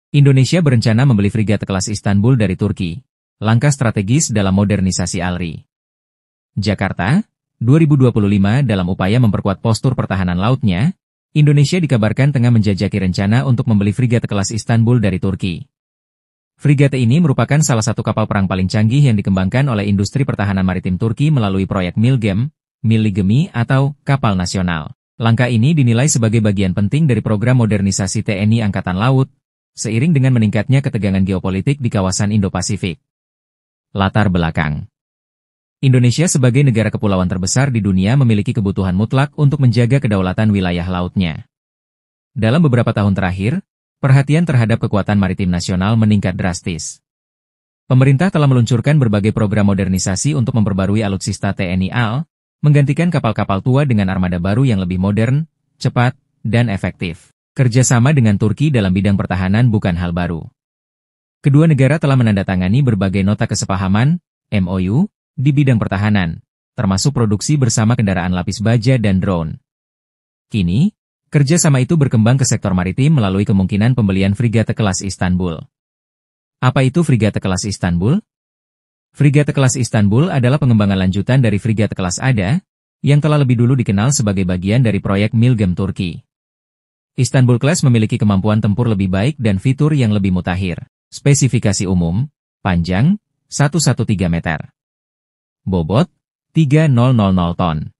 Indonesia berencana membeli frigat kelas Istanbul dari Turki. Langkah strategis dalam modernisasi ALRI. Jakarta, 2025. Dalam upaya memperkuat postur pertahanan lautnya, Indonesia dikabarkan tengah menjajaki rencana untuk membeli frigat kelas Istanbul dari Turki. Frigat ini merupakan salah satu kapal perang paling canggih yang dikembangkan oleh industri pertahanan maritim Turki melalui proyek Milgem, Milli Gemi atau Kapal Nasional. Langkah ini dinilai sebagai bagian penting dari program modernisasi TNI Angkatan Laut, seiring dengan meningkatnya ketegangan geopolitik di kawasan Indo-Pasifik. Latar belakang. Indonesia sebagai negara kepulauan terbesar di dunia memiliki kebutuhan mutlak untuk menjaga kedaulatan wilayah lautnya. Dalam beberapa tahun terakhir, perhatian terhadap kekuatan maritim nasional meningkat drastis. Pemerintah telah meluncurkan berbagai program modernisasi untuk memperbarui alutsista TNI AL, menggantikan kapal-kapal tua dengan armada baru yang lebih modern, cepat, dan efektif. Kerjasama dengan Turki dalam bidang pertahanan bukan hal baru. Kedua negara telah menandatangani berbagai nota kesepahaman, MOU, di bidang pertahanan, termasuk produksi bersama kendaraan lapis baja dan drone. Kini, kerjasama itu berkembang ke sektor maritim melalui kemungkinan pembelian frigate kelas Istanbul. Apa itu frigate kelas Istanbul? Frigate kelas Istanbul adalah pengembangan lanjutan dari frigate kelas Ada, yang telah lebih dulu dikenal sebagai bagian dari proyek Milgem Turki. Istanbul Class memiliki kemampuan tempur lebih baik dan fitur yang lebih mutakhir. Spesifikasi umum, panjang, 113 meter. Bobot, 3.000 ton.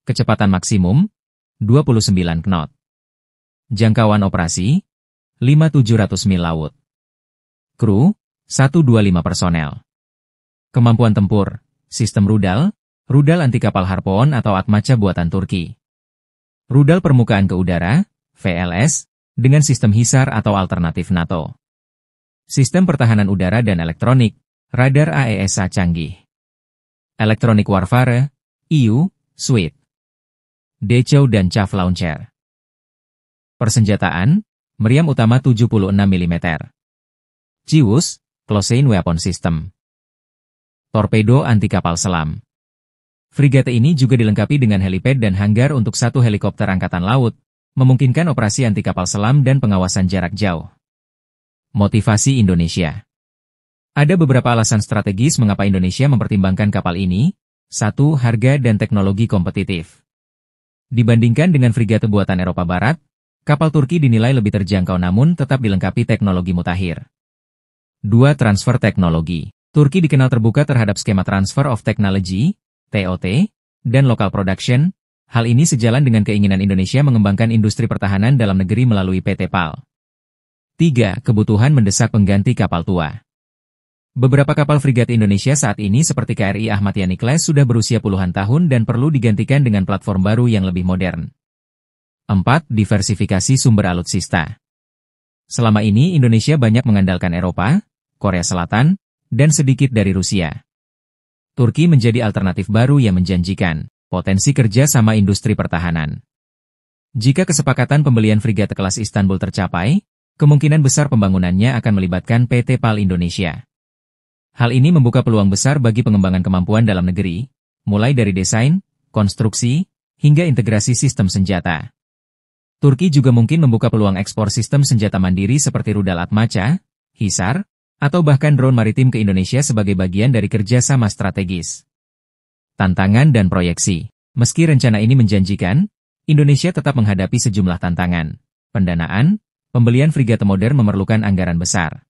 Kecepatan maksimum, 29 knot. Jangkauan operasi, 5.700 mil laut. Kru, 125 personel. Kemampuan tempur, sistem rudal anti kapal Harpoon atau Atmaca buatan Turki. Rudal permukaan ke udara, VLS, dengan sistem HISAR atau alternatif NATO. Sistem pertahanan udara dan elektronik, radar AESA canggih. Electronic Warfare, EU, Suite. Dachau dan Chaff Launcher. Persenjataan, meriam utama 76 mm. CIWS, Close-in Weapon System. Torpedo anti kapal selam. Frigate ini juga dilengkapi dengan helipad dan hanggar untuk satu helikopter angkatan laut, memungkinkan operasi anti kapal selam dan pengawasan jarak jauh. Motivasi Indonesia. Ada beberapa alasan strategis mengapa Indonesia mempertimbangkan kapal ini. 1. Harga dan teknologi kompetitif. Dibandingkan dengan frigate buatan Eropa Barat, kapal Turki dinilai lebih terjangkau namun tetap dilengkapi teknologi mutakhir. 2. Transfer teknologi. Turki dikenal terbuka terhadap skema Transfer of Technology, TOT, dan Local Production. Hal ini sejalan dengan keinginan Indonesia mengembangkan industri pertahanan dalam negeri melalui PT PAL. 3. Kebutuhan mendesak pengganti kapal tua. Beberapa kapal frigate Indonesia saat ini seperti KRI Ahmad Yani Class sudah berusia puluhan tahun dan perlu digantikan dengan platform baru yang lebih modern. 4. Diversifikasi sumber alutsista. Selama ini Indonesia banyak mengandalkan Eropa, Korea Selatan, dan sedikit dari Rusia. Turki menjadi alternatif baru yang menjanjikan potensi kerja sama industri pertahanan. Jika kesepakatan pembelian frigate kelas Istanbul tercapai, kemungkinan besar pembangunannya akan melibatkan PT PAL Indonesia. Hal ini membuka peluang besar bagi pengembangan kemampuan dalam negeri, mulai dari desain, konstruksi, hingga integrasi sistem senjata. Turki juga mungkin membuka peluang ekspor sistem senjata mandiri seperti rudal Atmaca, HISAR, atau bahkan drone maritim ke Indonesia sebagai bagian dari kerjasama strategis. Tantangan dan proyeksi. Meski rencana ini menjanjikan, Indonesia tetap menghadapi sejumlah tantangan. Pendanaan, pembelian frigate modern memerlukan anggaran besar.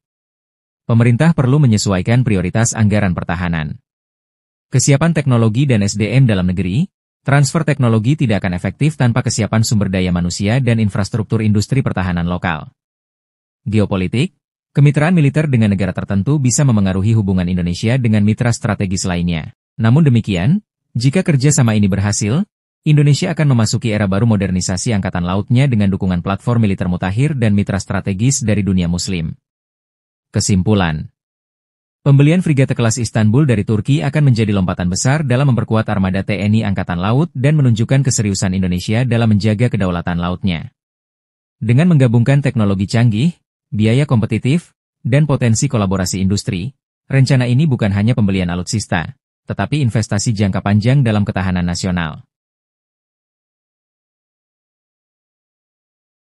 Pemerintah perlu menyesuaikan prioritas anggaran pertahanan. Kesiapan teknologi dan SDM dalam negeri, transfer teknologi tidak akan efektif tanpa kesiapan sumber daya manusia dan infrastruktur industri pertahanan lokal. Geopolitik, kemitraan militer dengan negara tertentu bisa memengaruhi hubungan Indonesia dengan mitra strategis lainnya. Namun demikian, jika kerjasama ini berhasil, Indonesia akan memasuki era baru modernisasi angkatan lautnya dengan dukungan platform militer mutakhir dan mitra strategis dari dunia muslim. Kesimpulan. Pembelian frigate kelas Istanbul dari Turki akan menjadi lompatan besar dalam memperkuat armada TNI Angkatan Laut dan menunjukkan keseriusan Indonesia dalam menjaga kedaulatan lautnya. Dengan menggabungkan teknologi canggih, biaya kompetitif, dan potensi kolaborasi industri, rencana ini bukan hanya pembelian alutsista, tetapi investasi jangka panjang dalam ketahanan nasional.